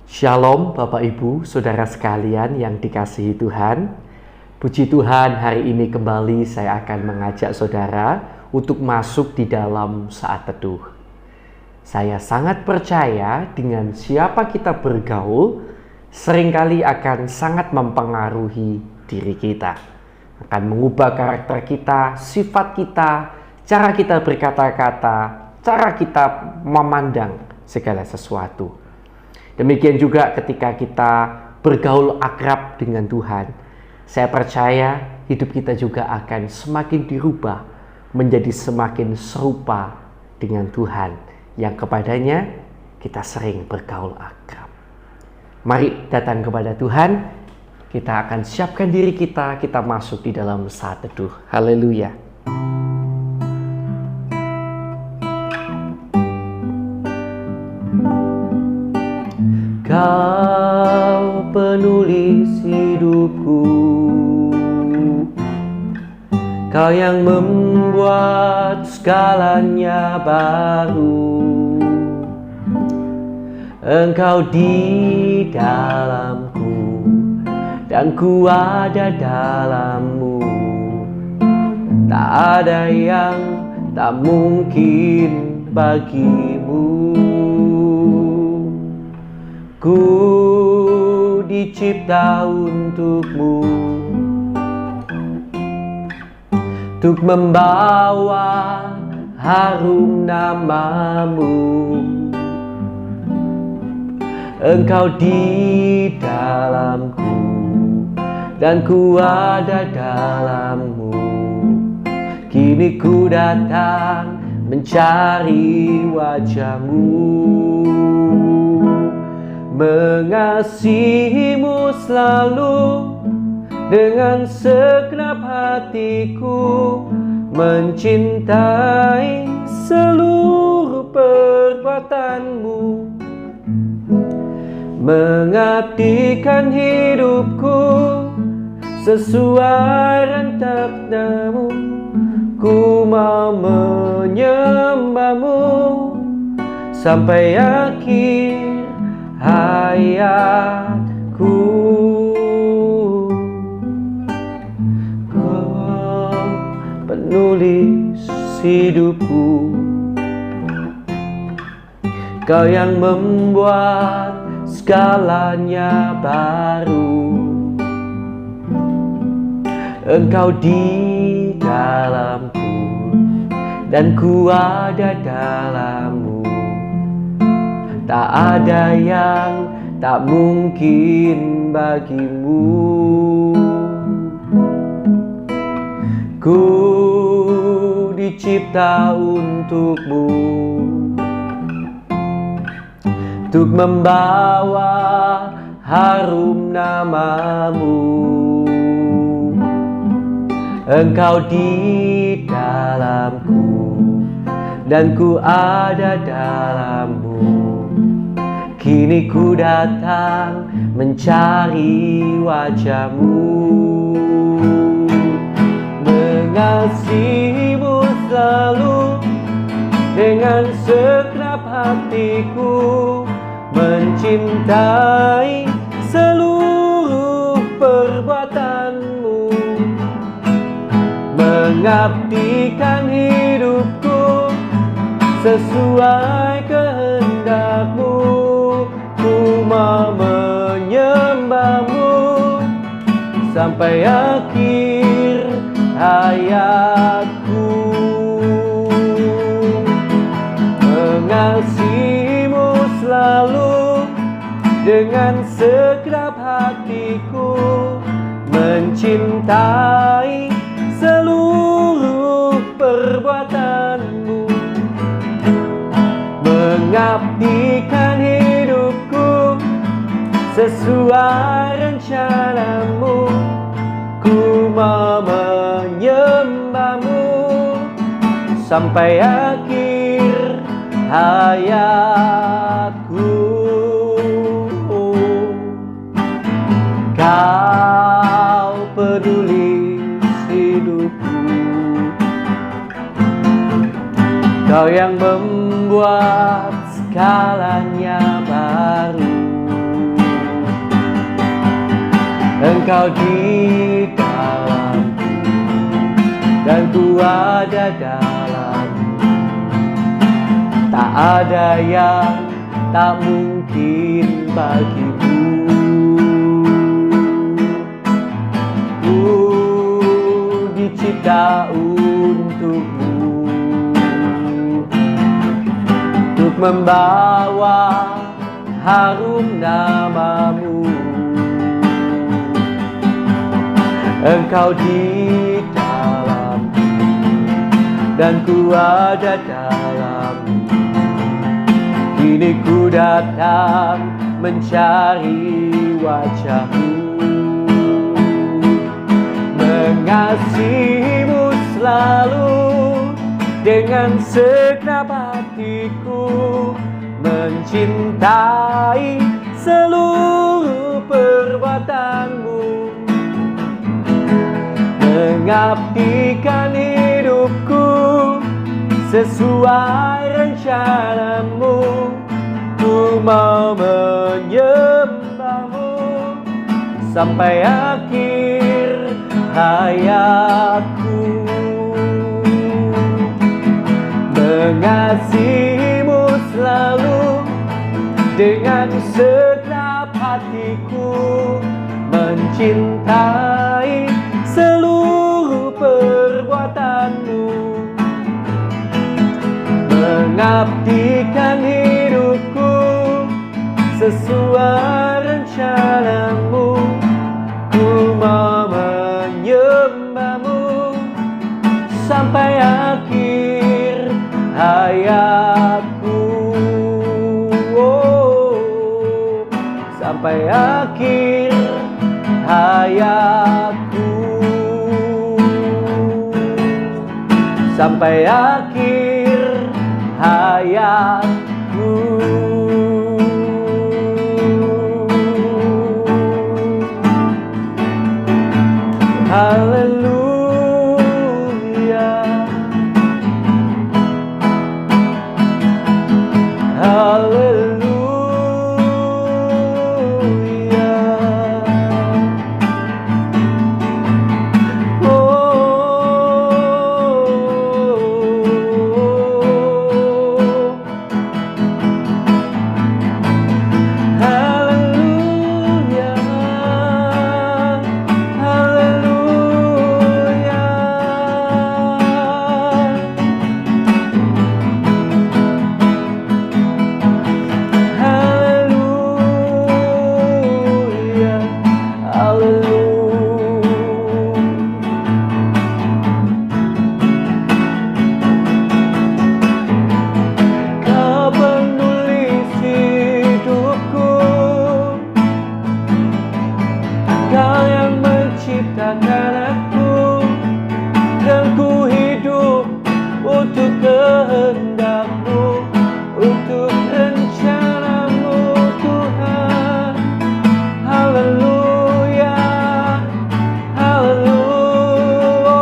Shalom Bapak Ibu, Saudara sekalian yang dikasihi Tuhan. Puji Tuhan, hari ini kembali saya akan mengajak saudara untuk masuk di dalam saat teduh. Saya sangat percaya dengan siapa kita bergaul, seringkali akan sangat mempengaruhi diri kita. Akan mengubah karakter kita, sifat kita, cara kita berkata-kata, cara kita memandang segala sesuatu. Demikian juga ketika kita bergaul akrab dengan Tuhan, saya percaya hidup kita juga akan semakin dirubah menjadi semakin serupa dengan Tuhan yang kepadanya kita sering bergaul akrab. Mari datang kepada Tuhan, kita akan siapkan diri kita masuk di dalam saat teduh. Haleluya. Kau penulis hidupku, Kau yang membuat segalanya baru. Engkau di dalamku dan ku ada dalammu. Tak ada yang tak mungkin bagimu. Ku dicipta untukmu, untuk membawa harum namamu. Engkau di dalamku dan ku ada dalammu. Kini ku datang mencari wajahmu. Mengasihimu selalu dengan segenap hatiku, mencintai seluruh perbuatanmu, mengabdikan hidupku sesuai rentakmu. Ku mau menyembahmu sampai akhir hayatku. Kau penulis hidupku, Kau yang membuat segalanya baru. Engkau di dalamku dan ku ada dalammu. Tak ada yang tak mungkin bagimu. Ku dicipta untukmu, untuk membawa harum namamu. Engkau di dalamku dan ku ada dalammu. Kini ku datang mencari wajahmu. Mengasihimu selalu dengan segenap hatiku, mencintai seluruh perbuatanmu, mengabdikan hidupku sesuai kehendakmu. Ku mau menyembahmu sampai akhir hayatku. Mengasihimu selalu dengan segenap hatiku, mencintai seluruh perbuatanmu, mengabdikan hidupku sesuai rencanamu. Ku mau menyembahmu sampai akhir hayatku. Kau penulis hidupku, Kau yang membuat segalanya baru. Engkau di dalamku dan ku ada dalammu. Tak ada yang tak mungkin bagimu. Ku dicipta untukmu, untuk membawa harum namamu. Engkau di dalamku dan ku ada dalammu. Kini ku datang mencari wajahmu, mengasihimu selalu dengan segenap hatiku, mencintai seluruh perbuatanmu, mengabdikan hidupku sesuai rencanamu. Ku mau menyembahmu sampai akhir hayatku, mengasihimu selalu dengan segenap hatiku, mencintai seluruh perbuatanmu, mengabdikan hidupku sesuai rencanamu. Ku mau menyembahmu sampai akhir hayatku, oh, sampai akhir hayatku, sampai akhir hayatku. Haleluya, haleluya. Kau penulis hidupku, Kau yang menciptakan aku, dan ku hidup untuk kehendak-Mu, untuk rencana-Mu, Tuhan. Haleluya, haleluya,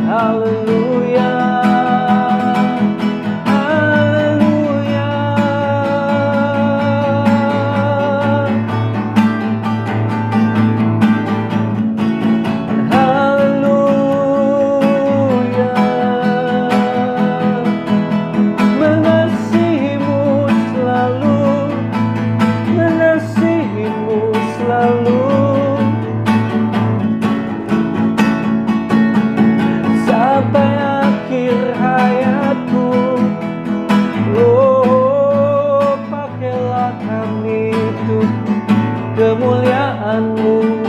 haleluya, haleluya. Mengasihimu selalu, mengasihimu selalu sampai akhir hayatku. Oh, pakailah kami untuk kemuliaan-Mu.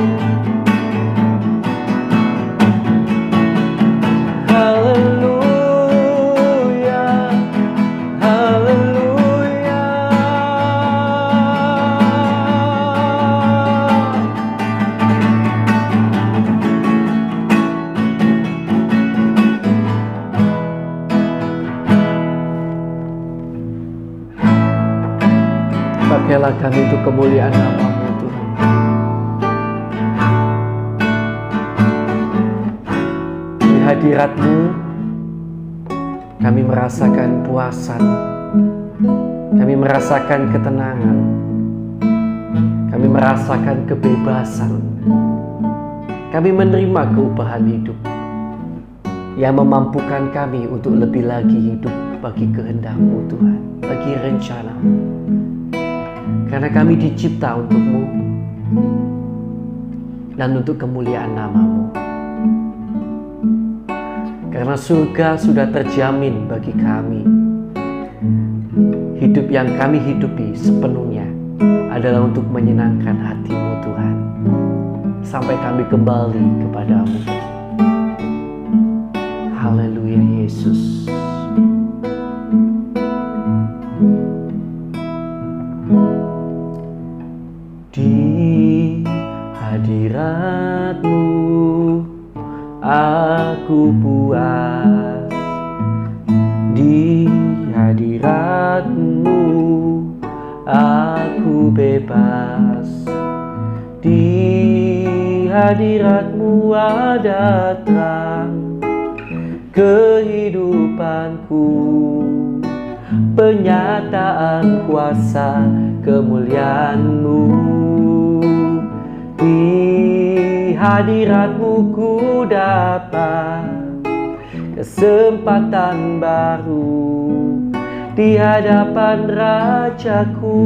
Haleluya, haleluya. Pakailah kami untuk kemuliaan nama-Mu, Tuhan. Di hadirat-Mu kami merasakan puasan, kami merasakan ketenangan, Kami merasakan kebebasan. Kami menerima keubahan hidup yang memampukan kami untuk lebih lagi hidup bagi kehendak-Mu Tuhan, bagi rencana-Mu. Karena kami dicipta untuk-Mu dan untuk kemuliaan nama-Mu. Karena surga sudah terjamin bagi kami. Hidup yang kami hidupi sepenuhnya adalah untuk menyenangkan hati-Mu Tuhan, sampai kami kembali kepada-Mu. Haleluya Yesus. Di hadirat-Mu aku puas, di hadirat-Mu aku bebas, di hadirat-Mu ada terang kehidupanku, penyataan kuasa kemuliaan-Mu. Di hadirat-Mu ku dapat kesempatan baru di hadapan Rajaku.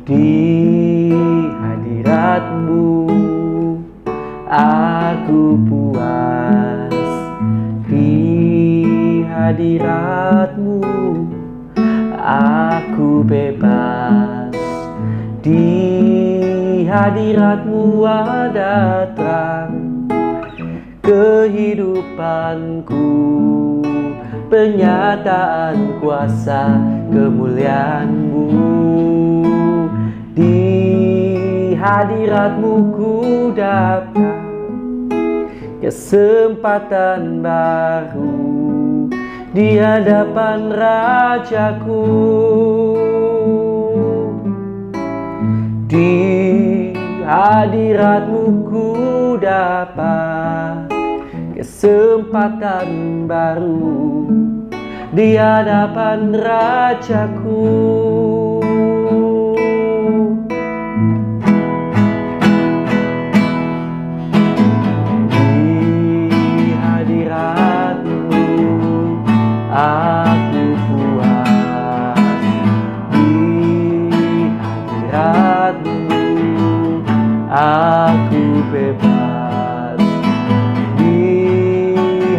Di hadirat-Mu aku puas, di hadirat-Mu aku bebas, di hadirat-Mu ada terang kehidupanku, penyataan kuasa kemuliaan-Mu. Di hadirat-Mu ku dapat kesempatan baru di hadapan Rajaku. Di hadirat-Mu ku dapat kesempatan baru di hadapan Rajaku. Di hadirat-Mu aku puas, di hadirat-Mu aku bebas, di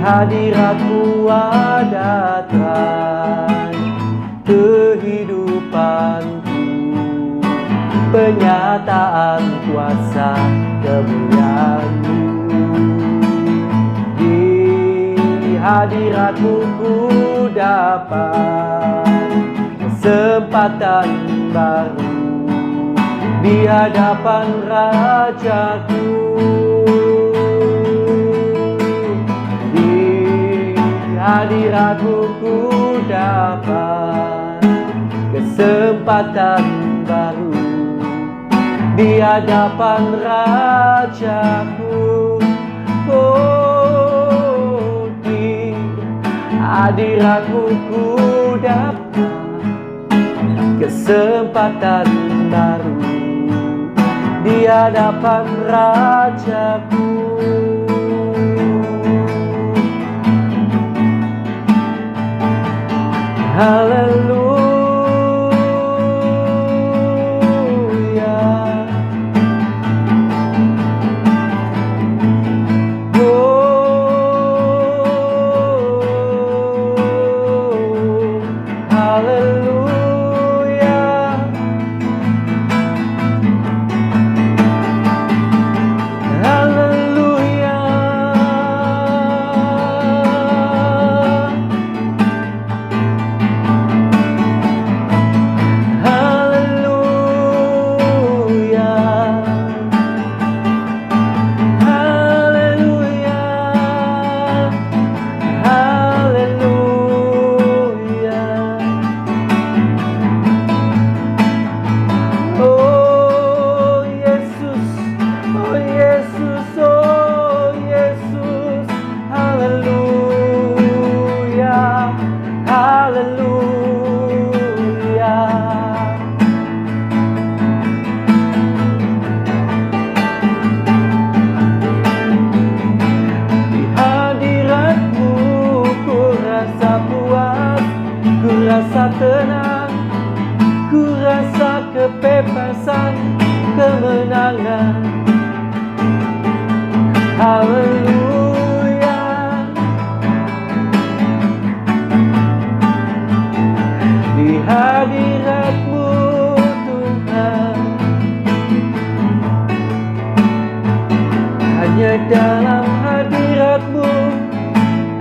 hadirat-Mu ada terang kehidupanku, penyataan kuasa kemuliaan-Mu. Di hadirat-Mu ku dapat kesempatan baru di hadapan Rajaku. Di hadirat-Mu ku dapat kesempatan baru di hadapan Rajaku. Oh, di hadirat-Mu ku dapat kesempatan baru di hadapan Rajaku. Haleluya. Oh, haleluya. Haleluya. Haleluya. Di hadirat-Mu Tuhan, hanya dalam hadirat-Mu,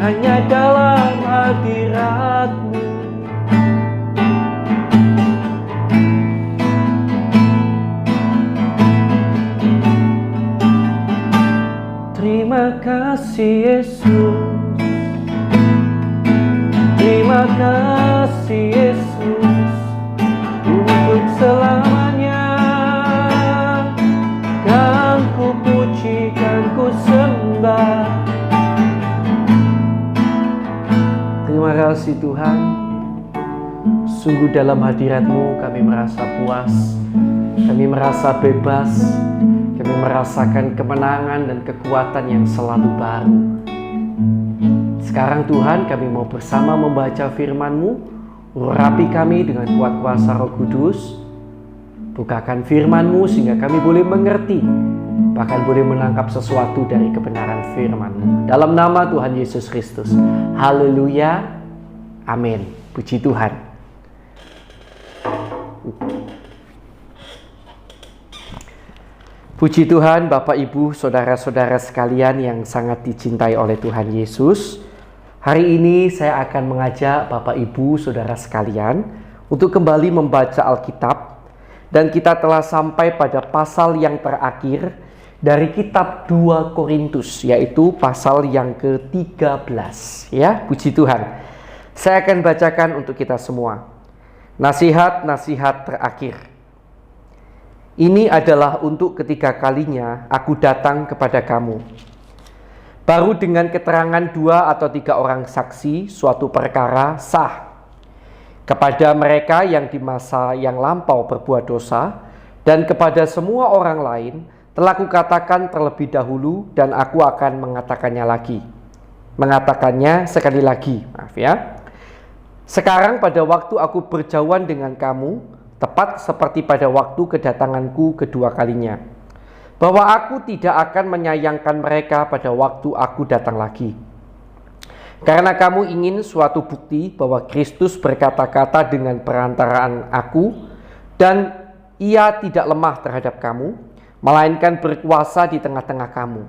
hanya dalam hadirat-Mu. Terima kasih Yesus, terima kasih Yesus, untuk selamanya. Kan ku puji, kan ku sembah. Terima kasih Tuhan, sungguh dalam hadirat-Mu kami merasa puas, kami merasa bebas, kami merasakan kemenangan dan kekuatan yang selalu baru. Sekarang Tuhan, kami mau bersama membaca firman-Mu. Urapi kami dengan kuat kuasa Roh Kudus. Bukakan firman-Mu sehingga kami boleh mengerti, bahkan boleh menangkap sesuatu dari kebenaran firman-Mu. Dalam nama Tuhan Yesus Kristus. Haleluya. Amin. Puji Tuhan. Puji Tuhan, Bapak, Ibu, Saudara-saudara sekalian yang sangat dicintai oleh Tuhan Yesus. Hari ini saya akan mengajak Bapak, Ibu, Saudara sekalian untuk kembali membaca Alkitab. Dan kita telah sampai pada pasal yang terakhir dari kitab 2 Korintus, yaitu pasal yang ke-13. Ya, puji Tuhan. Saya akan bacakan untuk kita semua. Nasihat-nasihat terakhir. Ini adalah untuk ketiga kalinya aku datang kepada kamu. Baru dengan keterangan 2 atau 3 orang saksi, suatu perkara sah. Kepada mereka yang di masa yang lampau berbuat dosa, dan kepada semua orang lain, telah kukatakan terlebih dahulu, dan aku akan mengatakannya lagi. Mengatakannya sekali lagi, maaf ya. Sekarang pada waktu aku berjauhan dengan kamu, tepat seperti pada waktu kedatanganku kedua kalinya, bahwa aku tidak akan menyayangkan mereka pada waktu aku datang lagi. Karena kamu ingin suatu bukti bahwa Kristus berkata-kata dengan perantaraan aku, dan ia tidak lemah terhadap kamu, melainkan berkuasa di tengah-tengah kamu.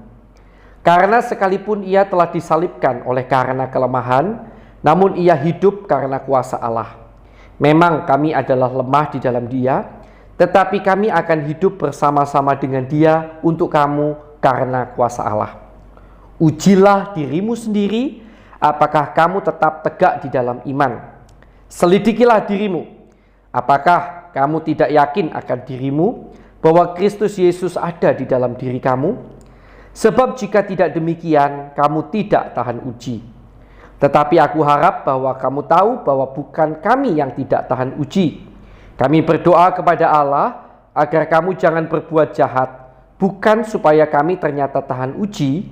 Karena sekalipun ia telah disalibkan oleh karena kelemahan, namun ia hidup karena kuasa Allah. Memang kami adalah lemah di dalam Dia, tetapi kami akan hidup bersama-sama dengan Dia untuk kamu karena kuasa Allah. Ujilah dirimu sendiri, apakah kamu tetap tegak di dalam iman. Selidikilah dirimu, apakah kamu tidak yakin akan dirimu bahwa Kristus Yesus ada di dalam diri kamu? Sebab jika tidak demikian, kamu tidak tahan uji. Tetapi aku harap bahwa kamu tahu bahwa bukan kami yang tidak tahan uji. Kami berdoa kepada Allah agar kamu jangan berbuat jahat, bukan supaya kami ternyata tahan uji,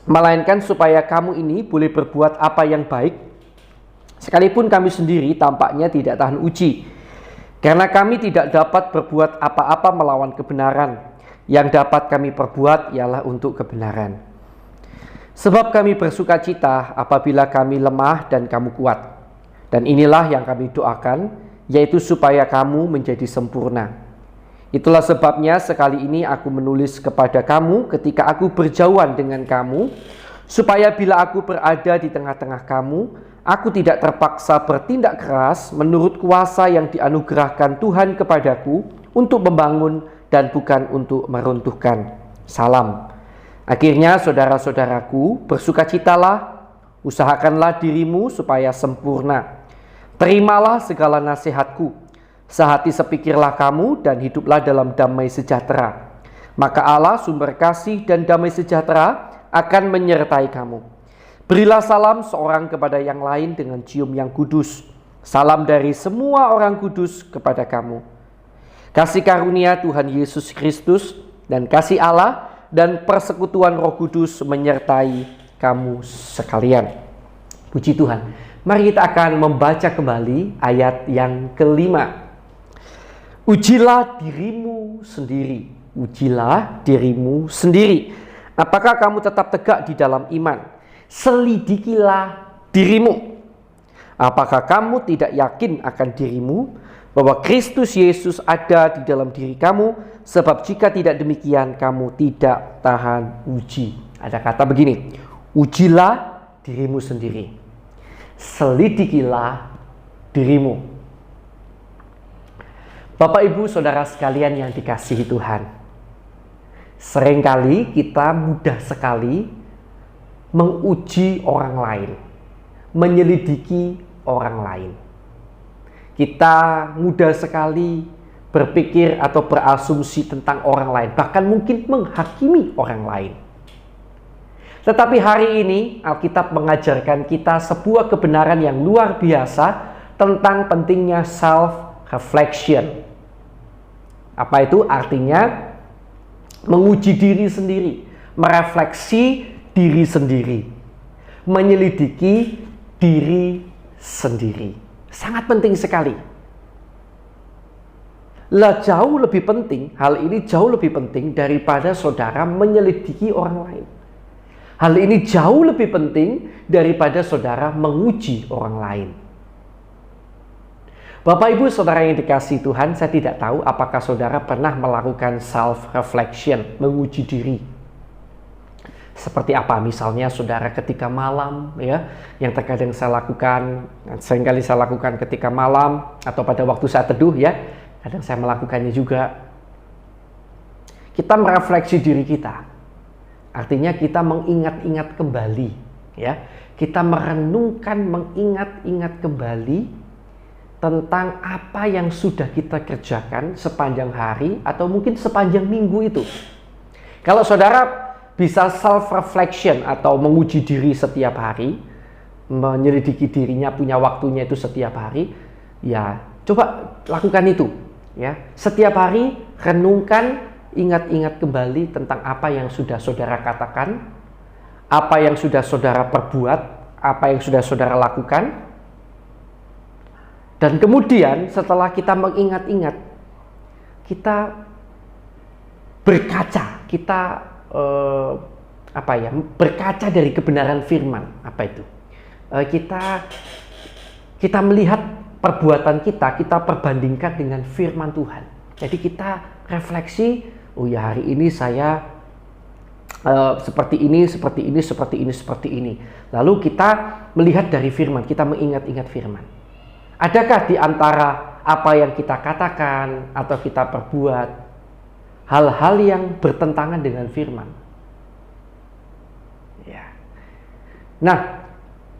melainkan supaya kamu ini boleh berbuat apa yang baik, sekalipun kami sendiri tampaknya tidak tahan uji. Karena kami tidak dapat berbuat apa-apa melawan kebenaran, yang dapat kami perbuat ialah untuk kebenaran. Sebab kami bersuka cita apabila kami lemah dan kamu kuat. Dan inilah yang kami doakan, yaitu supaya kamu menjadi sempurna. Itulah sebabnya sekali ini aku menulis kepada kamu ketika aku berjauhan dengan kamu, supaya bila aku berada di tengah-tengah kamu, aku tidak terpaksa bertindak keras menurut kuasa yang dianugerahkan Tuhan kepadaku untuk membangun dan bukan untuk meruntuhkan. Salam. Akhirnya saudara-saudaraku, bersukacitalah, usahakanlah dirimu supaya sempurna. Terimalah segala nasihatku, sehati sepikirlah kamu dan hiduplah dalam damai sejahtera. Maka Allah sumber kasih dan damai sejahtera akan menyertai kamu. Berilah salam seorang kepada yang lain dengan cium yang kudus. Salam dari semua orang kudus kepada kamu. Kasih karunia Tuhan Yesus Kristus dan kasih Allah dan persekutuan Roh Kudus menyertai kamu sekalian. Puji Tuhan. Mari kita akan membaca kembali ayat yang kelima. Ujilah dirimu sendiri. Ujilah dirimu sendiri. Apakah kamu tetap tegak di dalam iman? Selidikilah dirimu. Apakah kamu tidak yakin akan dirimu bahwa Kristus Yesus ada di dalam diri kamu? Sebab jika tidak demikian, kamu tidak tahan uji. Ada kata begini, ujilah dirimu sendiri. Selidikilah dirimu. Bapak, Ibu, Saudara sekalian yang dikasihi Tuhan, seringkali kita mudah sekali menguji orang lain, menyelidiki orang lain. Kita mudah sekali berpikir atau berasumsi tentang orang lain, bahkan mungkin menghakimi orang lain. Tetapi hari ini Alkitab mengajarkan kita sebuah kebenaran yang luar biasa tentang pentingnya self-reflection. Apa itu? Artinya menguji diri sendiri, merefleksi diri sendiri, menyelidiki diri sendiri. Sangat penting sekali. Jauh lebih penting, hal ini jauh lebih penting daripada saudara menyelidiki orang lain. Hal ini jauh lebih penting daripada saudara menguji orang lain. Bapak, Ibu, Saudara yang dikasihi Tuhan, saya tidak tahu apakah saudara pernah melakukan self-reflection, menguji diri. Seperti apa misalnya saudara ketika malam, ya, yang terkadang saya lakukan, seringkali saya lakukan ketika malam atau pada waktu saat teduh, ya, kadang saya melakukannya juga. Kita merefleksi diri kita, artinya kita mengingat-ingat kembali, ya, kita merenungkan, mengingat-ingat kembali tentang apa yang sudah kita kerjakan sepanjang hari atau mungkin sepanjang minggu itu. Kalau saudara bisa self-reflection atau menguji diri setiap hari, menyelidiki dirinya, punya waktunya itu setiap hari, ya coba lakukan itu. Ya, setiap hari renungkan, ingat-ingat kembali tentang apa yang sudah saudara katakan, apa yang sudah saudara perbuat, apa yang sudah saudara lakukan. Dan kemudian setelah kita mengingat-ingat, kita berkaca, kita berkaca dari kebenaran firman. Apa itu? Kita melihat perbuatan kita perbandingkan dengan firman Tuhan. Jadi kita refleksi, oh ya, hari ini saya seperti ini. Lalu kita melihat dari firman, kita mengingat-ingat firman. Adakah di antara apa yang kita katakan atau kita perbuat hal-hal yang bertentangan dengan firman? Ya. Nah,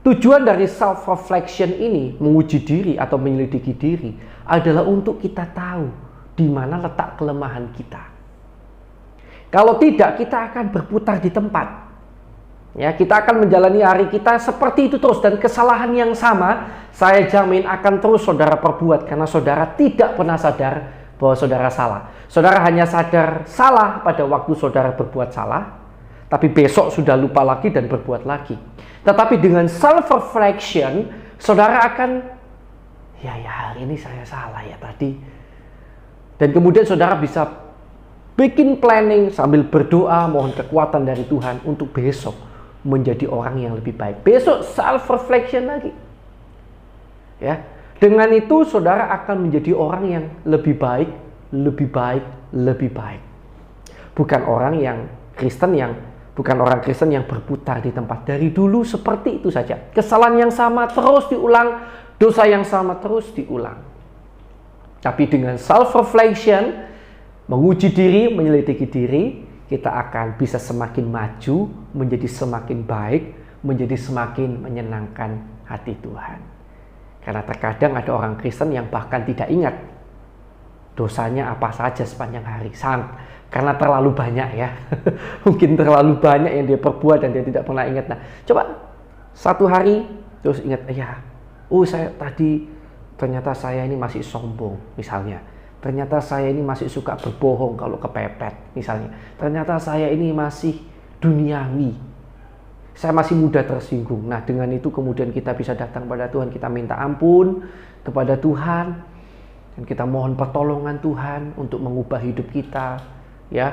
tujuan dari self-reflection ini, menguji diri atau menyelidiki diri, adalah untuk kita tahu di mana letak kelemahan kita. Kalau tidak, kita akan berputar di tempat. Ya, kita akan menjalani hari kita seperti itu terus, dan kesalahan yang sama saya jamin akan terus saudara perbuat karena saudara tidak pernah sadar bahwa saudara salah. Saudara hanya sadar salah pada waktu saudara berbuat salah, tapi besok sudah lupa lagi dan berbuat lagi. Tetapi dengan self-reflection, saudara akan, ya hari ini saya salah ya tadi. Dan kemudian saudara bisa bikin planning sambil berdoa, mohon kekuatan dari Tuhan untuk besok menjadi orang yang lebih baik. Besok self-reflection lagi. Ya, dengan itu saudara akan menjadi orang yang lebih baik. Bukan orang Kristen yang berputar di tempat dari dulu seperti itu saja. Kesalahan yang sama terus diulang, dosa yang sama terus diulang. Tapi dengan self-reflection, menguji diri, menyelidiki diri, kita akan bisa semakin maju, menjadi semakin baik, menjadi semakin menyenangkan hati Tuhan. Karena terkadang ada orang Kristen yang bahkan tidak ingat dosanya apa saja sepanjang hari. Karena terlalu banyak, ya. Mungkin terlalu banyak yang dia perbuat dan dia tidak pernah ingat. Nah, coba satu hari terus ingat, ternyata saya ini masih sombong misalnya. Ternyata saya ini masih suka berbohong kalau kepepet misalnya. Ternyata saya ini masih duniawi. Saya masih mudah tersinggung. Nah, dengan itu kemudian kita bisa datang pada Tuhan, kita minta ampun kepada Tuhan, dan kita mohon pertolongan Tuhan untuk mengubah hidup kita, ya.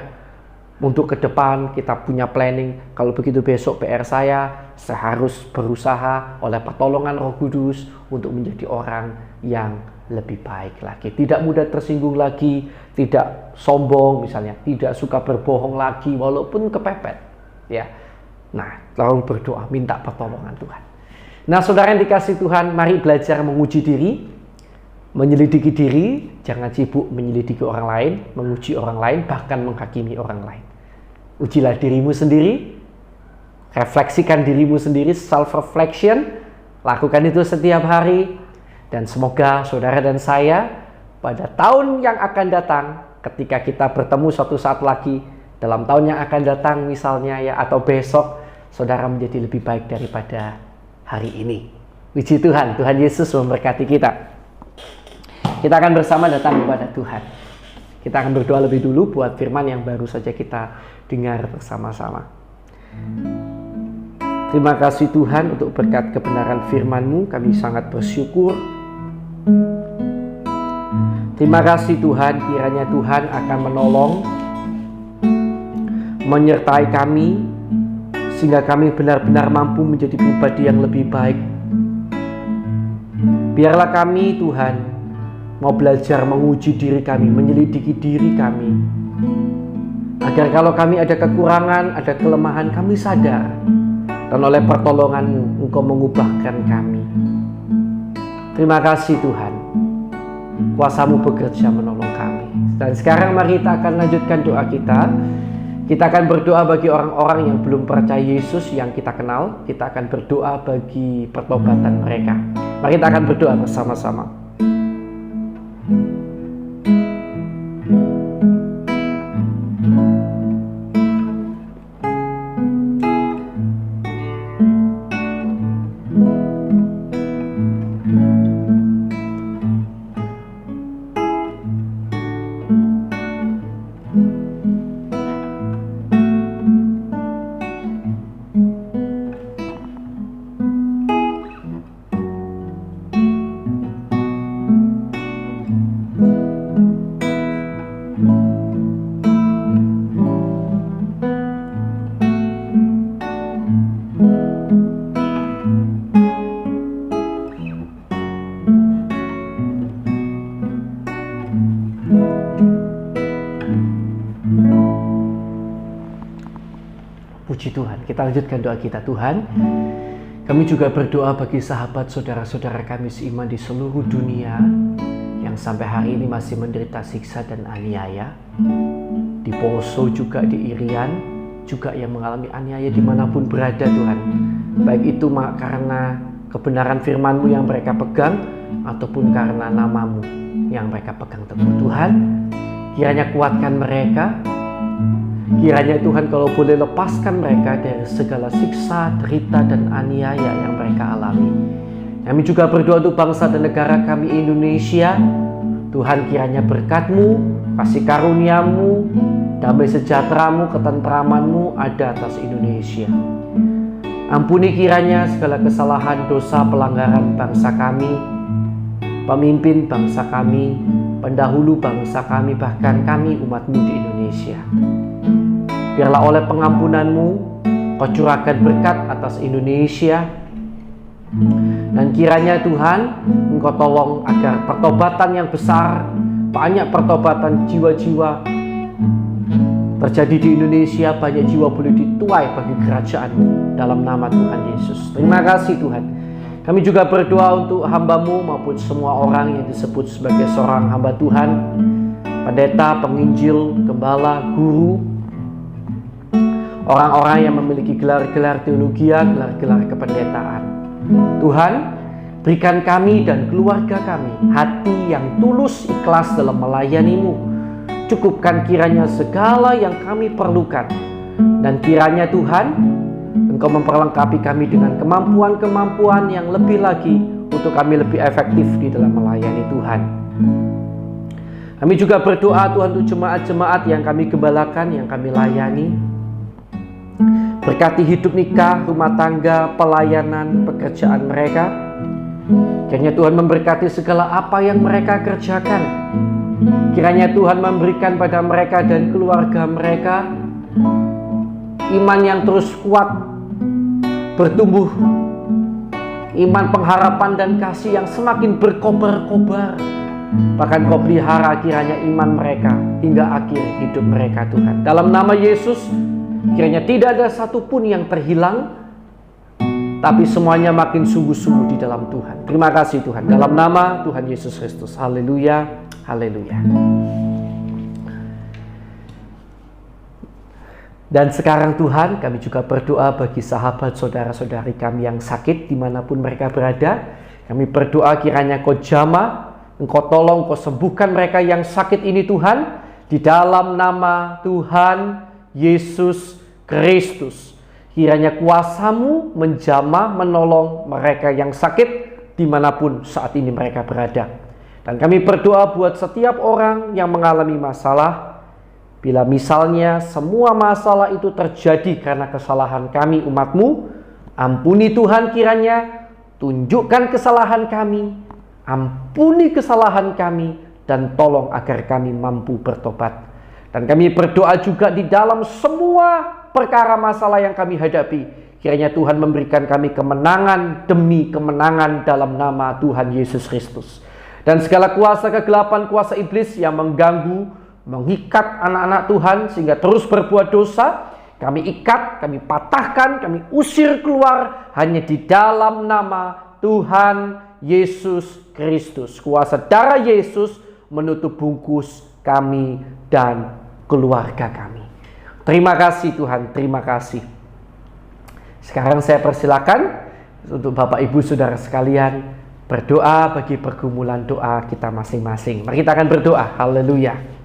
Untuk ke depan kita punya planning, kalau begitu besok PR saya harus berusaha oleh pertolongan Roh Kudus untuk menjadi orang yang lebih baik lagi. Tidak mudah tersinggung lagi, tidak sombong misalnya, tidak suka berbohong lagi walaupun kepepet. Ya. Nah, lalu berdoa minta pertolongan Tuhan. Nah, saudara yang dikasihi Tuhan, mari belajar menguji diri, menyelidiki diri, jangan sibuk menyelidiki orang lain, menguji orang lain, bahkan menghakimi orang lain. Ujilah dirimu sendiri, refleksikan dirimu sendiri, self-reflection, lakukan itu setiap hari, dan semoga saudara dan saya pada tahun yang akan datang, ketika kita bertemu suatu saat lagi, dalam tahun yang akan datang misalnya ya, atau besok, saudara menjadi lebih baik daripada hari ini. Puji Tuhan, Tuhan Yesus memberkati kita. Kita akan bersama datang kepada Tuhan. Kita akan berdoa lebih dulu buat firman yang baru saja kita dengar bersama-sama. Terima kasih Tuhan untuk berkat kebenaran firman-Mu, kami sangat bersyukur. Terima kasih Tuhan, kiranya Tuhan akan menolong, menyertai kami, sehingga kami benar-benar mampu menjadi pribadi yang lebih baik. Biarlah kami Tuhan mau belajar menguji diri kami, menyelidiki diri kami, agar kalau kami ada kekurangan, ada kelemahan, kami sadar, dan oleh pertolongan-Mu Engkau mengubahkan kami. Terima kasih Tuhan, kuasa-Mu bekerja menolong kami. Dan sekarang mari kita akan lanjutkan doa kita. Kita akan berdoa bagi orang-orang yang belum percaya Yesus yang kita kenal. Kita akan berdoa bagi pertobatan mereka. Mari kita akan berdoa bersama-sama. Puji Tuhan, kita lanjutkan doa kita. Tuhan, kami juga berdoa bagi sahabat saudara-saudara kami seiman di seluruh dunia yang sampai hari ini masih menderita siksa dan aniaya. Di Poso juga, di Irian juga yang mengalami aniaya dimanapun berada Tuhan. Baik itu karena kebenaran firman-Mu yang mereka pegang, ataupun karena nama-Mu yang mereka pegang teguh. Tuhan, kiranya kuatkan mereka. Kiranya Tuhan kalau boleh lepaskan mereka dari segala siksa, derita, dan aniaya yang mereka alami. Kami juga berdoa untuk bangsa dan negara kami Indonesia. Tuhan, kiranya berkat-Mu, kasih karunia-Mu, damai sejahtera-Mu, ketentraman-Mu ada atas Indonesia. Ampuni kiranya segala kesalahan, dosa, pelanggaran bangsa kami, pemimpin bangsa kami, pendahulu bangsa kami, bahkan kami umat-Mu di Indonesia. Biarlah oleh pengampunan-Mu Kau curahkan berkat atas Indonesia. Dan kiranya Tuhan Engkau tolong agar pertobatan yang besar, banyak pertobatan jiwa-jiwa terjadi di Indonesia, banyak jiwa boleh dituai bagi kerajaan-Mu dalam nama Tuhan Yesus. Terima kasih Tuhan. Kami juga berdoa untuk hamba-Mu maupun semua orang yang disebut sebagai seorang hamba Tuhan, pendeta, penginjil, gembala, guru, orang-orang yang memiliki gelar-gelar teologian, gelar-gelar kependetaan. Tuhan, berikan kami dan keluarga kami hati yang tulus ikhlas dalam melayani-Mu. Cukupkan kiranya segala yang kami perlukan. Dan kiranya Tuhan, Engkau memperlengkapi kami dengan kemampuan-kemampuan yang lebih lagi untuk kami lebih efektif di dalam melayani Tuhan. Kami juga berdoa Tuhan untuk jemaat-jemaat yang kami gembalakan, yang kami layani. Berkati hidup nikah, rumah tangga, pelayanan, pekerjaan mereka. Kiranya Tuhan memberkati segala apa yang mereka kerjakan. Kiranya Tuhan memberikan pada mereka dan keluarga mereka iman yang terus kuat, bertumbuh, iman pengharapan dan kasih yang semakin berkobar-kobar. Bahkan Kau pelihara kiranya iman mereka hingga akhir hidup mereka, Tuhan. Dalam nama Yesus, kiranya tidak ada satupun yang terhilang, tapi semuanya makin sungguh-sungguh di dalam Tuhan. Terima kasih Tuhan. Dalam nama Tuhan Yesus Kristus. Haleluya, haleluya. Dan sekarang Tuhan, kami juga berdoa bagi sahabat saudara-saudari kami yang sakit dimanapun mereka berada. Kami berdoa kiranya Kau jamah, Engkau tolong, Kau sembuhkan mereka yang sakit ini Tuhan, di dalam nama Tuhan Yesus Kristus. Kiranya kuasa-Mu menjamah, menolong mereka yang sakit dimanapun saat ini mereka berada. Dan kami berdoa buat setiap orang yang mengalami masalah. Bila misalnya semua masalah itu terjadi karena kesalahan kami umat-Mu, ampuni Tuhan kiranya, tunjukkan kesalahan kami, ampuni kesalahan kami, dan tolong agar kami mampu bertobat. Dan kami berdoa juga di dalam semua perkara masalah yang kami hadapi, kiranya Tuhan memberikan kami kemenangan demi kemenangan dalam nama Tuhan Yesus Kristus. Dan segala kuasa kegelapan, kuasa iblis yang mengganggu, mengikat anak-anak Tuhan sehingga terus berbuat dosa, kami ikat, kami patahkan, kami usir keluar hanya di dalam nama Tuhan Yesus Kristus. Kuasa darah Yesus menutup bungkus kami dan keluarga kami. Terima kasih Tuhan, terima kasih. Sekarang saya persilakan untuk Bapak Ibu Saudara sekalian berdoa bagi pergumulan doa kita masing-masing. Mari kita akan berdoa. Haleluya.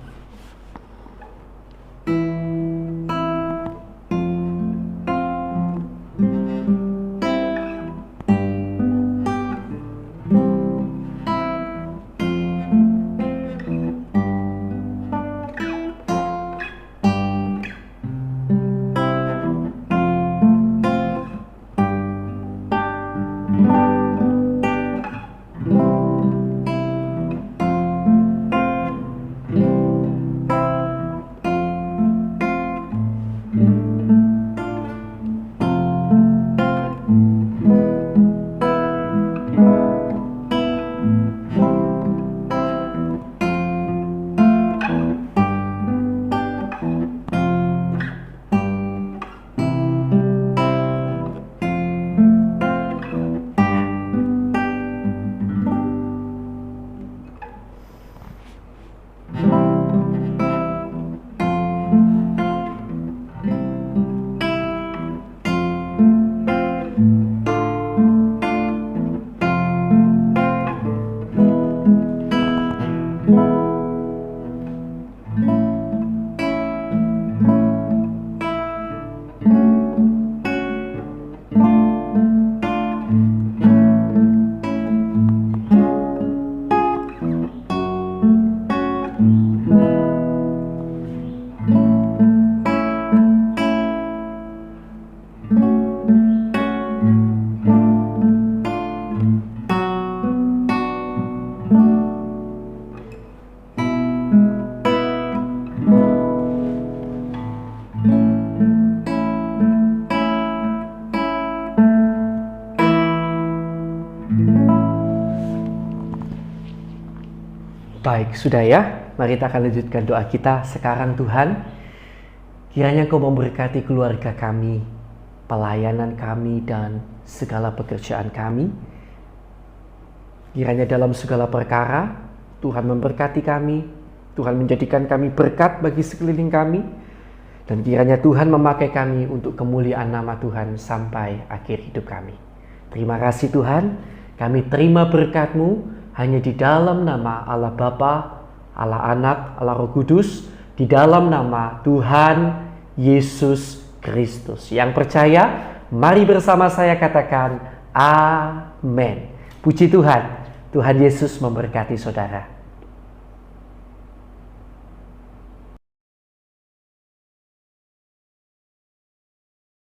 Baik, sudah ya. Mari kita akan lanjutkan doa kita sekarang. Tuhan, kiranya Kau memberkati keluarga kami, pelayanan kami, dan segala pekerjaan kami. Kiranya dalam segala perkara, Tuhan memberkati kami, Tuhan menjadikan kami berkat bagi sekeliling kami, dan kiranya Tuhan memakai kami untuk kemuliaan nama Tuhan sampai akhir hidup kami. Terima kasih Tuhan, kami terima berkat-Mu hanya di dalam nama Allah Bapa, Allah Anak, Allah Roh Kudus, di dalam nama Tuhan Yesus Kristus. Yang percaya, mari bersama saya katakan amin. Puji Tuhan, Tuhan Yesus memberkati saudara.